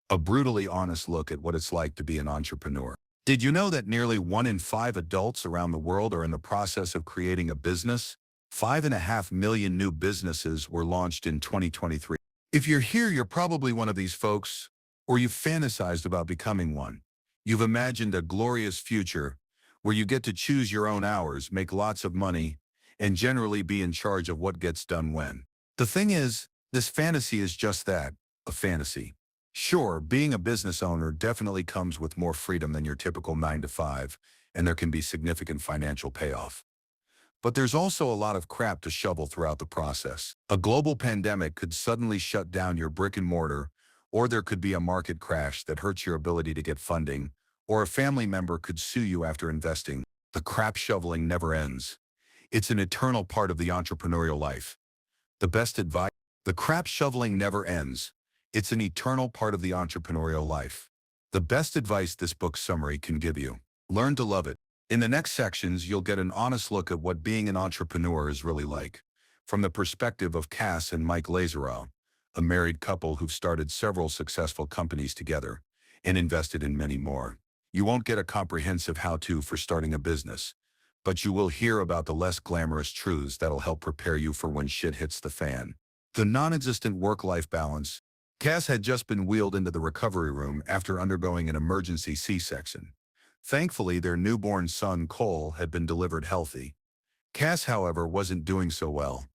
A brutally honest look at what it's like to be an entrepreneur. Did you know that nearly 1 in 5 adults around the world are in the process of creating a business? 5.5 million new businesses were launched in 2023. If you're here, you're probably one of these folks, or you've fantasized about becoming one. You've imagined a glorious future where you get to choose your own hours, make lots of money, and generally be in charge of what gets done when. The thing is, this fantasy is just that, a fantasy. Sure, being a business owner definitely comes with more freedom than your typical 9 to 5, and there can be significant financial payoff. But there's also a lot of crap to shovel throughout the process. A global pandemic could suddenly shut down your brick and mortar, or there could be a market crash that hurts your ability to get funding, or a family member could sue you after investing. The crap shoveling never ends. It's an eternal part of the entrepreneurial life. The best advice: the crap shoveling never ends. It's an eternal part of the entrepreneurial life. The best advice this book summary can give you: learn to love it. In the next sections, you'll get an honest look at what being an entrepreneur is really like, from the perspective of Kass and Mike Lazerow, a married couple who've started several successful companies together and invested in many more. You won't get a comprehensive how-to for starting a business, but you will hear about the less glamorous truths that'll help prepare you for when shit hits the fan. The non-existent work-life balance. Kass had just been wheeled into the recovery room after undergoing an emergency C-section. Thankfully, their newborn son, Cole, had been delivered healthy. Kass, however, wasn't doing so well.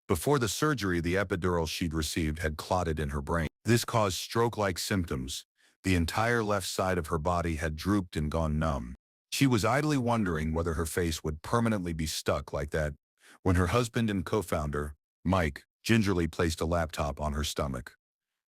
Before the surgery, the epidural she'd received had clotted in her brain. This caused stroke-like symptoms. The entire left side of her body had drooped and gone numb. She was idly wondering whether her face would permanently be stuck like that when her husband and co-founder, Mike, gingerly placed a laptop on her stomach.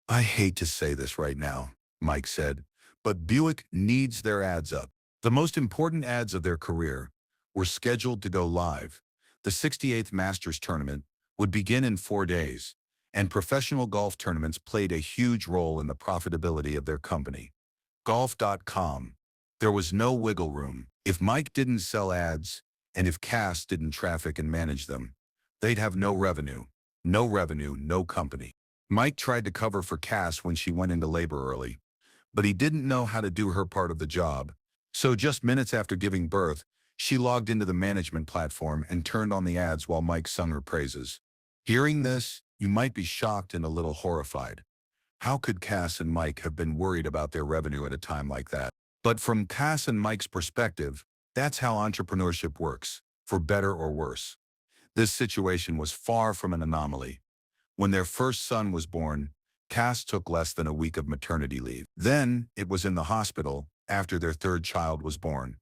"I hate to say this right now," Mike said, "but Buick needs their ads up." The most important ads of their career were scheduled to go live. The 68th Masters Tournament would begin in 4 days, and professional golf tournaments played a huge role in the profitability of their company. Golf.com. There was no wiggle room. If Mike didn't sell ads, and if Kass didn't traffic and manage them, they'd have no revenue. No revenue, no company. Mike tried to cover for Kass when she went into labor early, but he didn't know how to do her part of the job. So just minutes after giving birth, she logged into the management platform and turned on the ads while Mike sung her praises. Hearing this, you might be shocked and a little horrified. How could Kass and Mike have been worried about their revenue at a time like that? But from Kass and Mike's perspective, that's how entrepreneurship works, for better or worse. This situation was far from an anomaly. When their first son was born, Kass took less than a week of maternity leave. Then, it was in the hospital, after their third child was born,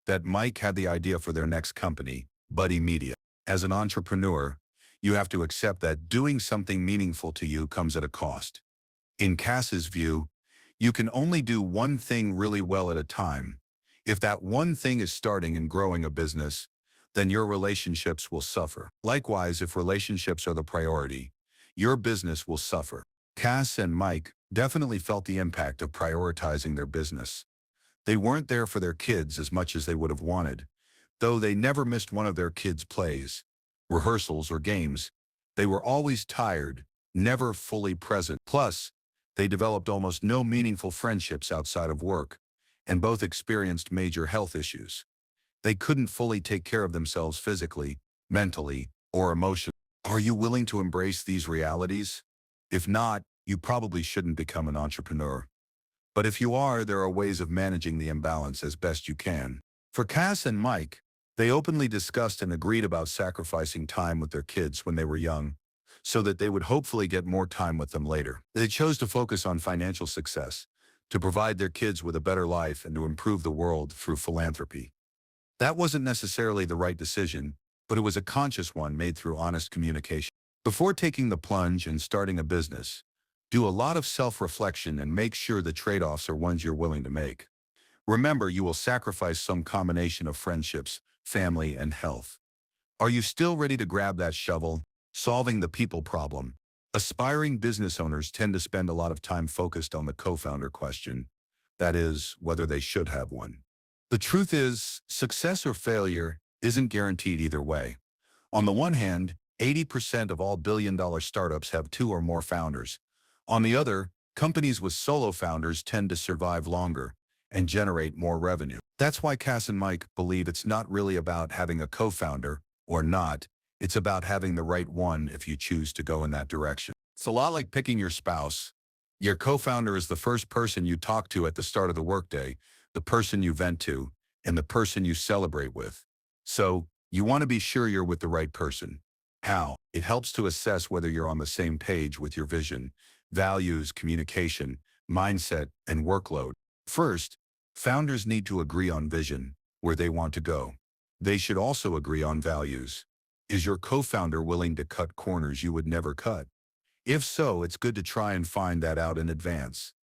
that Mike had the idea for their next company, Buddy Media. As an entrepreneur, you have to accept that doing something meaningful to you comes at a cost. In Kass's view, you can only do one thing really well at a time. If that one thing is starting and growing a business, then your relationships will suffer. Likewise, if relationships are the priority, your business will suffer. Kass and Mike definitely felt the impact of prioritizing their business. They weren't there for their kids as much as they would have wanted, though they never missed one of their kids' plays, rehearsals, or games. They were always tired, never fully present. Plus, they developed almost no meaningful friendships outside of work, and both experienced major health issues. They couldn't fully take care of themselves physically, mentally, or emotionally. Are you willing to embrace these realities? If not, you probably shouldn't become an entrepreneur. But if you are, there are ways of managing the imbalance as best you can. For Kass and Mike, they openly discussed and agreed about sacrificing time with their kids when they were young, so that they would hopefully get more time with them later. They chose to focus on financial success, to provide their kids with a better life and to improve the world through philanthropy. That wasn't necessarily the right decision, but it was a conscious one made through honest communication. Before taking the plunge and starting a business, do a lot of self-reflection and make sure the trade-offs are ones you're willing to make. Remember, you will sacrifice some combination of friendships, family, and health. Are you still ready to grab that shovel? Solving the people problem. Aspiring business owners tend to spend a lot of time focused on the co-founder question. That is, whether they should have one. The truth is, success or failure isn't guaranteed either way. On the one hand, 80% of all billion-dollar startups have two or more founders. On the other, companies with solo founders tend to survive longer and generate more revenue. That's why Kass and Mike believe it's not really about having a co-founder or not. It's about having the right one if you choose to go in that direction. It's a lot like picking your spouse. Your co-founder is the first person you talk to at the start of the workday, the person you vent to, and the person you celebrate with. So, you want to be sure you're with the right person. How? It helps to assess whether you're on the same page with your vision, values, communication, mindset, and workload. First, founders need to agree on vision, where they want to go. They should also agree on values. Is your co-founder willing to cut corners you would never cut? If so, it's good to try and find that out in advance.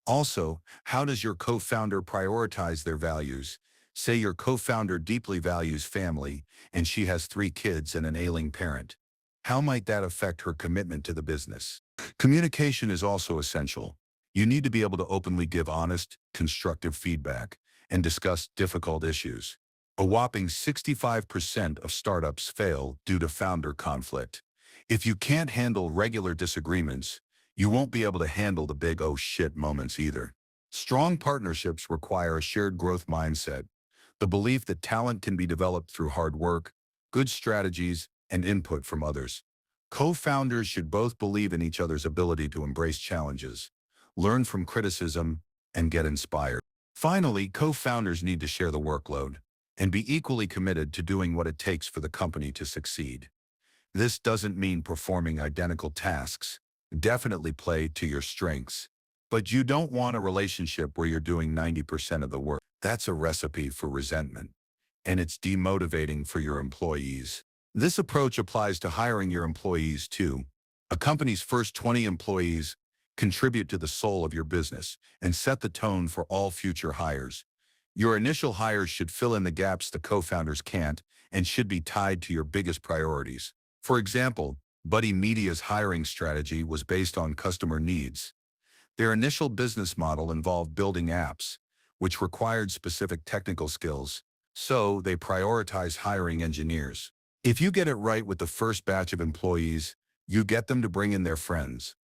Also, how does your co-founder prioritize their values? Say your co-founder deeply values family, and she has 3 kids and an ailing parent. How might that affect her commitment to the business? Communication is also essential. You need to be able to openly give honest, constructive feedback and discuss difficult issues. A whopping 65% of startups fail due to founder conflict. If you can't handle regular disagreements, you won't be able to handle the big oh shit moments either. Strong partnerships require a shared growth mindset, the belief that talent can be developed through hard work, good strategies, and input from others. Co-founders should both believe in each other's ability to embrace challenges, learn from criticism, and get inspired. Finally, co-founders need to share the workload and be equally committed to doing what it takes for the company to succeed. This doesn't mean performing identical tasks. Definitely play to your strengths. But you don't want a relationship where you're doing 90% of the work. That's a recipe for resentment, and it's demotivating for your employees. This approach applies to hiring your employees too. A company's first 20 employees contribute to the soul of your business and set the tone for all future hires. Your initial hires should fill in the gaps the co-founders can't and should be tied to your biggest priorities. For example, Buddy Media's hiring strategy was based on customer needs. Their initial business model involved building apps, which required specific technical skills, so they prioritize hiring engineers. If you get it right with the first batch of employees, you get them to bring in their friends.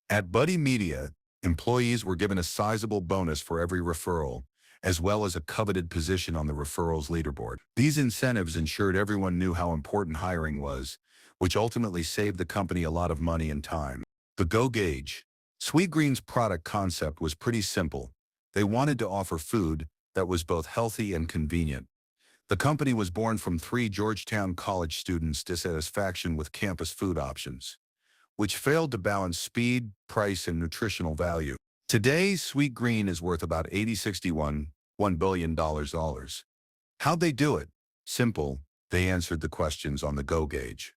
At Buddy Media, employees were given a sizable bonus for every referral, as well as a coveted position on the referrals leaderboard. These incentives ensured everyone knew how important hiring was, which ultimately saved the company a lot of money and time. The Go Gauge. Sweetgreen's product concept was pretty simple. They wanted to offer food that was both healthy and convenient. The company was born from 3 Georgetown College students' dissatisfaction with campus food options, which failed to balance speed, price, and nutritional value. Today, Sweetgreen is worth about $1 billion. How'd they do it? Simple. They answered the questions on the Go Gauge.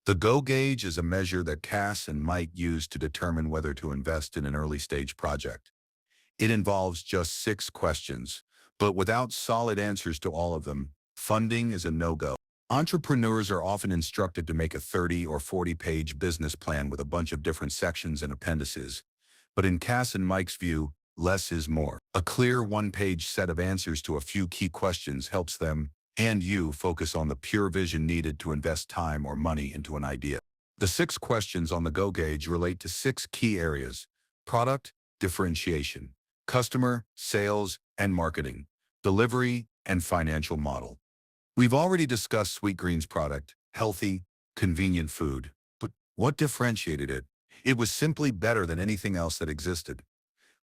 The Go Gauge is a measure that Kass and Mike use to determine whether to invest in an early-stage project. It involves just 6 questions, but without solid answers to all of them, funding is a no-go. Entrepreneurs are often instructed to make a 30 or 40-page business plan with a bunch of different sections and appendices. But in Kass and Mike's view, less is more. A clear one-page set of answers to a few key questions helps them and you focus on the pure vision needed to invest time or money into an idea. The 6 questions on the Go Gauge relate to 6 key areas: product, differentiation, customer, sales, and marketing, delivery, and financial model. We've already discussed Sweetgreen's product, healthy, convenient food. But what differentiated it? It was simply better than anything else that existed.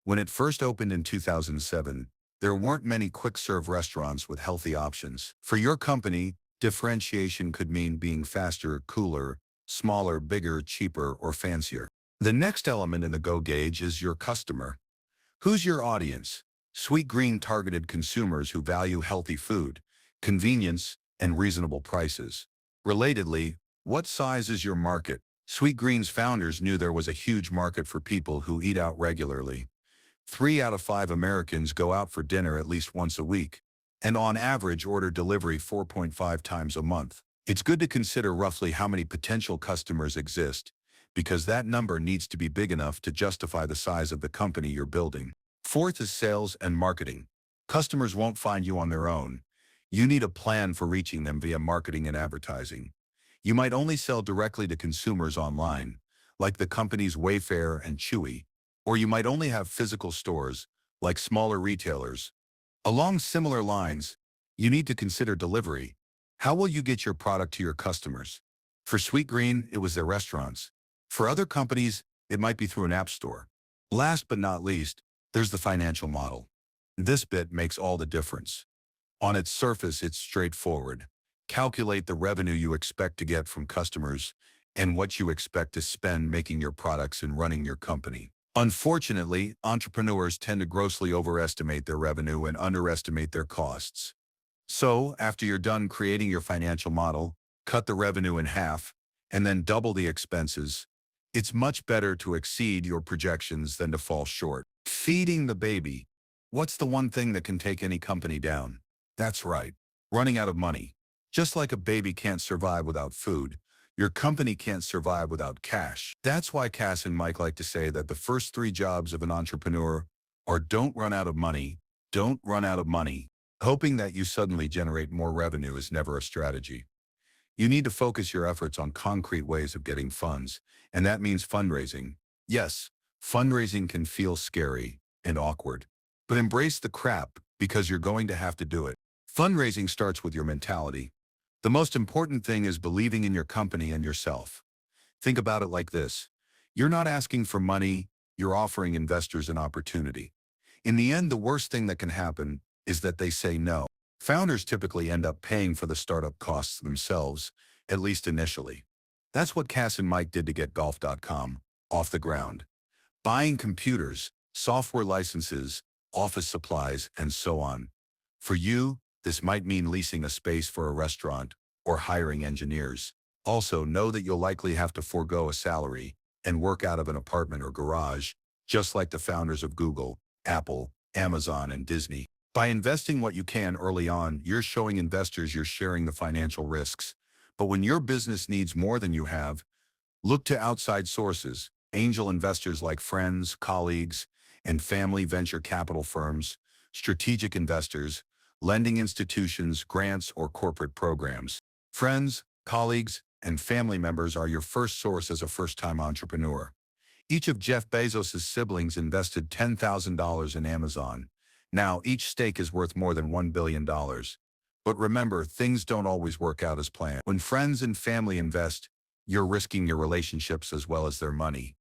When it first opened in 2007, there weren't many quick-serve restaurants with healthy options. For your company, differentiation could mean being faster, cooler, smaller, bigger, cheaper, or fancier. The next element in the Go Gauge is your customer. Who's your audience? Sweetgreen targeted consumers who value healthy food, convenience, and reasonable prices. Relatedly, what size is your market? Sweetgreen's founders knew there was a huge market for people who eat out regularly. 3 out of 5 Americans go out for dinner at least once a week, and on average order delivery 4.5 times a month. It's good to consider roughly how many potential customers exist, because that number needs to be big enough to justify the size of the company you're building. Fourth is sales and marketing. Customers won't find you on their own. You need a plan for reaching them via marketing and advertising. You might only sell directly to consumers online, like the companies Wayfair and Chewy, or you might only have physical stores, like smaller retailers. Along similar lines, you need to consider delivery. How will you get your product to your customers? For Sweetgreen, it was their restaurants. For other companies, it might be through an app store. Last but not least, there's the financial model. This bit makes all the difference. On its surface, it's straightforward. Calculate the revenue you expect to get from customers and what you expect to spend making your products and running your company. Unfortunately, entrepreneurs tend to grossly overestimate their revenue and underestimate their costs. So, after you're done creating your financial model, cut the revenue in half, and then double the expenses. It's much better to exceed your projections than to fall short. Feeding the baby. What's the one thing that can take any company down? That's right, running out of money. Just like a baby can't survive without food, your company can't survive without cash. That's why Kass and Mike like to say that the first three jobs of an entrepreneur are don't run out of money, don't run out of money. Hoping that you suddenly generate more revenue is never a strategy. You need to focus your efforts on concrete ways of getting funds, and that means fundraising. Yes, fundraising can feel scary and awkward, but embrace the crap because you're going to have to do it. Fundraising starts with your mentality. The most important thing is believing in your company and yourself. Think about it like this. You're not asking for money, you're offering investors an opportunity. In the end, the worst thing that can happen is that they say no. Founders typically end up paying for the startup costs themselves, at least initially. That's what Kass and Mike did to get golf.com off the ground. Buying computers, software licenses, office supplies, and so on. For you, this might mean leasing a space for a restaurant or hiring engineers. Also, know that you'll likely have to forego a salary and work out of an apartment or garage, just like the founders of Google, Apple, Amazon, and Disney. By investing what you can early on, you're showing investors you're sharing the financial risks. But when your business needs more than you have, look to outside sources, angel investors like friends, colleagues, and family venture capital firms, strategic investors, lending institutions, grants, or corporate programs. Friends, colleagues, and family members are your first source as a first-time entrepreneur. Each of Jeff Bezos' siblings invested $10,000 in Amazon. Now, each stake is worth more than $1 billion. But remember, things don't always work out as planned. When friends and family invest, you're risking your relationships as well as their money.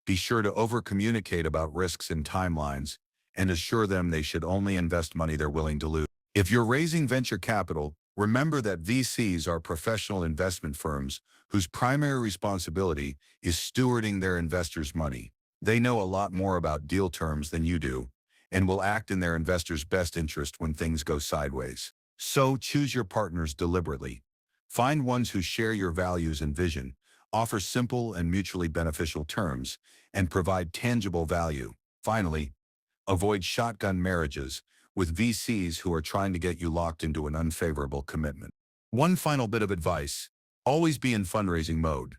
Be sure to over-communicate about risks and timelines, and assure them they should only invest money they're willing to lose. If you're raising venture capital, remember that VCs are professional investment firms whose primary responsibility is stewarding their investors' money. They know a lot more about deal terms than you do, and will act in their investors' best interest when things go sideways. So choose your partners deliberately. Find ones who share your values and vision, offer simple and mutually beneficial terms, and provide tangible value. Finally, avoid shotgun marriages with VCs who are trying to get you locked into an unfavorable commitment. One final bit of advice: always be in fundraising mode.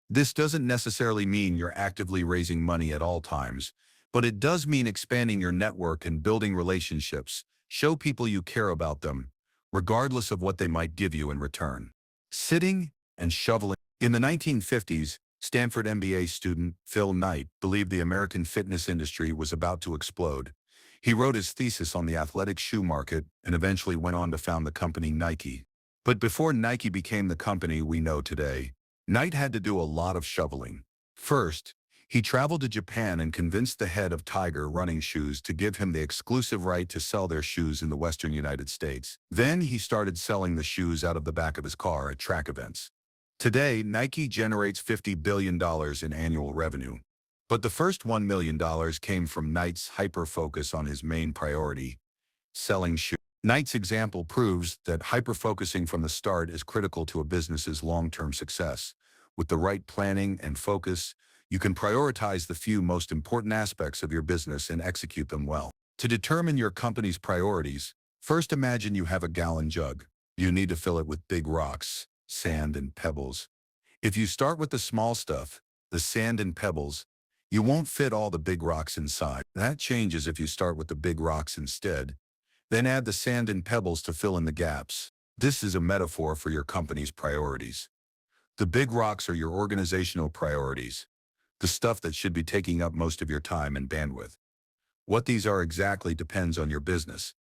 This doesn't necessarily mean you're actively raising money at all times, but it does mean expanding your network and building relationships. Show people you care about them, regardless of what they might give you in return. Sitting and shoveling. In the 1950s, Stanford MBA student Phil Knight believed the American fitness industry was about to explode. He wrote his thesis on the athletic shoe market and eventually went on to found the company Nike. But before Nike became the company we know today, Knight had to do a lot of shoveling. First, he traveled to Japan and convinced the head of Tiger running shoes to give him the exclusive right to sell their shoes in the western United States. Then he started selling the shoes out of the back of his car at track events. Today, Nike generates $50 billion in annual revenue. But the first $1 million came from Knight's hyper-focus on his main priority, selling shoes. Knight's example proves that hyper-focusing from the start is critical to a business's long-term success. With the right planning and focus, you can prioritize the few most important aspects of your business and execute them well. To determine your company's priorities, first imagine you have a gallon jug. You need to fill it with big rocks, sand, and pebbles. If you start with the small stuff, the sand and pebbles, you won't fit all the big rocks inside. That changes if you start with the big rocks instead. Then add the sand and pebbles to fill in the gaps. This is a metaphor for your company's priorities. The big rocks are your organizational priorities, the stuff that should be taking up most of your time and bandwidth. What these are exactly depends on your business,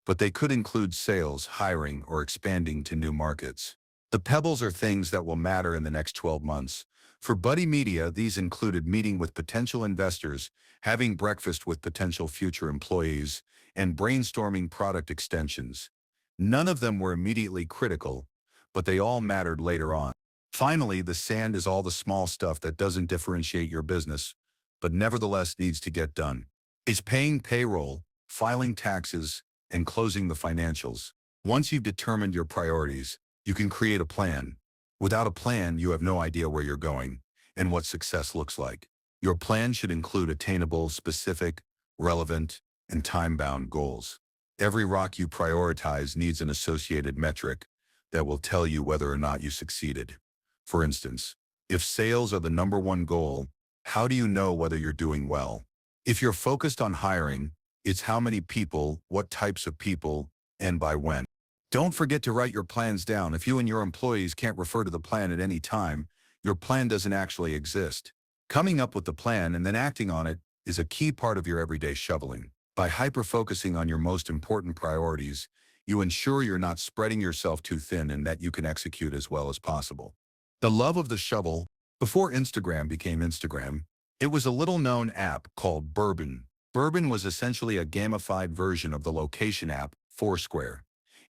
but they could include sales, hiring, or expanding to new markets. The pebbles are things that will matter in the next 12 months. For Buddy Media, these included meeting with potential investors, having breakfast with potential future employees, and brainstorming product extensions. None of them were immediately critical, but they all mattered later on. Finally, the sand is all the small stuff that doesn't differentiate your business, but nevertheless needs to get done. It's paying payroll, filing taxes, and closing the financials. Once you've determined your priorities, you can create a plan. Without a plan, you have no idea where you're going and what success looks like. Your plan should include attainable, specific, relevant, and time-bound goals. Every rock you prioritize needs an associated metric that will tell you whether or not you succeeded. For instance, if sales are the #1 goal, how do you know whether you're doing well? If you're focused on hiring, it's how many people, what types of people, and by when. Don't forget to write your plans down. If you and your employees can't refer to the plan at any time, your plan doesn't actually exist. Coming up with the plan and then acting on it is a key part of your everyday shoveling. By hyper-focusing on your most important priorities, you ensure you're not spreading yourself too thin and that you can execute as well as possible. The love of the shovel. Before Instagram became Instagram, it was a little-known app called Bourbon. Bourbon was essentially a gamified version of the location app Foursquare,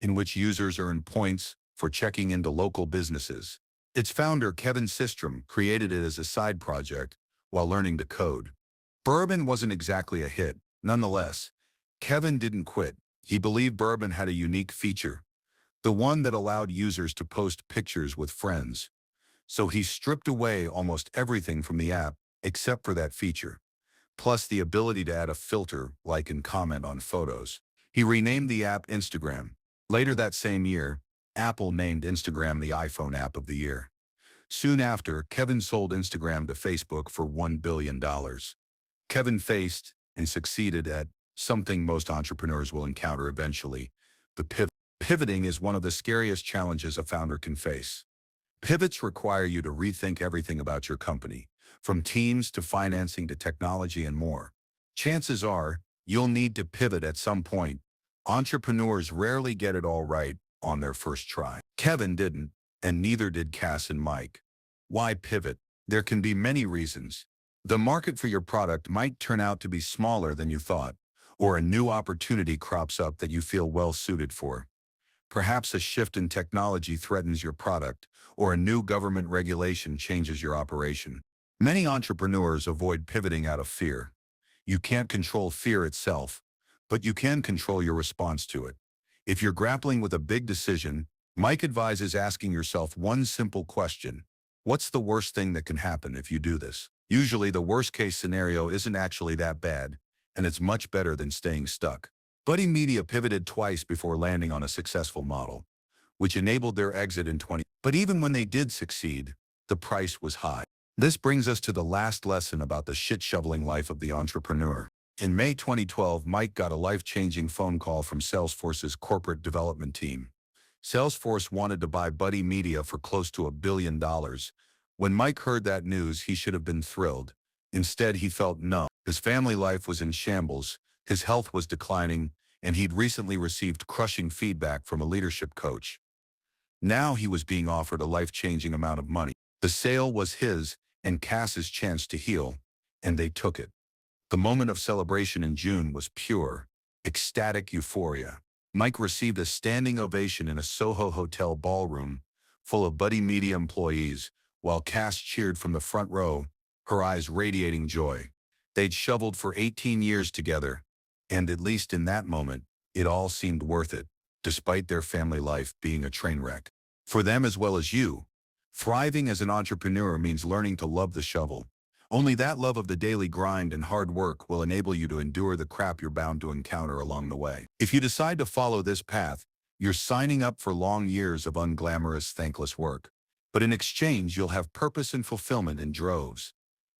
in which users earned points for checking into local businesses. Its founder, Kevin Systrom, created it as a side project while learning to code. Bourbon wasn't exactly a hit. Nonetheless, Kevin didn't quit. He believed Bourbon had a unique feature, the one that allowed users to post pictures with friends. So he stripped away almost everything from the app except for that feature, plus the ability to add a filter, like and comment on photos. He renamed the app Instagram. Later that same year, Apple named Instagram the iPhone app of the year. Soon after, Kevin sold Instagram to Facebook for $1 billion. Kevin faced and succeeded at something most entrepreneurs will encounter eventually, the pivot. Pivoting is one of the scariest challenges a founder can face. Pivots require you to rethink everything about your company, from teams to financing to technology and more. Chances are, you'll need to pivot at some point. Entrepreneurs rarely get it all right on their first try. Kevin didn't, and neither did Kass and Mike. Why pivot? There can be many reasons. The market for your product might turn out to be smaller than you thought, or a new opportunity crops up that you feel well suited for. Perhaps a shift in technology threatens your product, or a new government regulation changes your operation. Many entrepreneurs avoid pivoting out of fear. You can't control fear itself, but you can control your response to it. If you're grappling with a big decision, Mike advises asking yourself one simple question. What's the worst thing that can happen if you do this? Usually the worst-case scenario isn't actually that bad, and it's much better than staying stuck. Buddy Media pivoted twice before landing on a successful model, which enabled their exit in 20. But even when they did succeed, the price was high. This brings us to the last lesson about the shit-shoveling life of the entrepreneur. In May 2012, Mike got a life-changing phone call from Salesforce's corporate development team. Salesforce wanted to buy Buddy Media for close to $1 billion. When Mike heard that news, he should have been thrilled. Instead, he felt numb. His family life was in shambles, his health was declining, and he'd recently received crushing feedback from a leadership coach. Now he was being offered a life-changing amount of money. The sale was his and Kass's chance to heal, and they took it. The moment of celebration in June was pure, ecstatic euphoria. Mike received a standing ovation in a Soho hotel ballroom full of Buddy Media employees, while Kass cheered from the front row, her eyes radiating joy. They'd shoveled for 18 years together, and at least in that moment, it all seemed worth it, despite their family life being a train wreck. For them as well as you, thriving as an entrepreneur means learning to love the shovel. Only that love of the daily grind and hard work will enable you to endure the crap you're bound to encounter along the way. If you decide to follow this path, you're signing up for long years of unglamorous, thankless work. But in exchange, you'll have purpose and fulfillment in droves.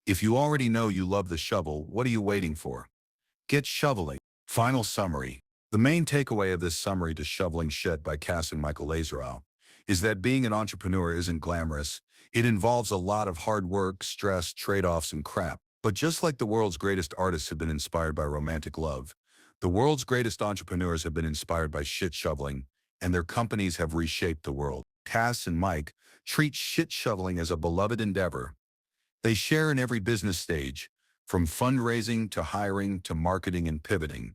If you already know you love the shovel, what are you waiting for? Get shoveling. Final summary. The main takeaway of this summary to Shoveling Shit by Kass and Lazerow is that being an entrepreneur isn't glamorous, It involves a lot of hard work, stress, trade-offs, and crap. But just like the world's greatest artists have been inspired by romantic love, the world's greatest entrepreneurs have been inspired by shit shoveling, and their companies have reshaped the world. Kass and Mike treat shit shoveling as a beloved endeavor. They share in every business stage, from fundraising to hiring to marketing and pivoting,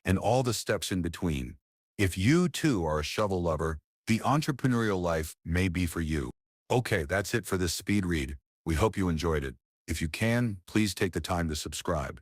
and all the steps in between. If you too are a shovel lover, the entrepreneurial life may be for you. Okay, that's it for this speed read. We hope you enjoyed it. If you can, please take the time to subscribe.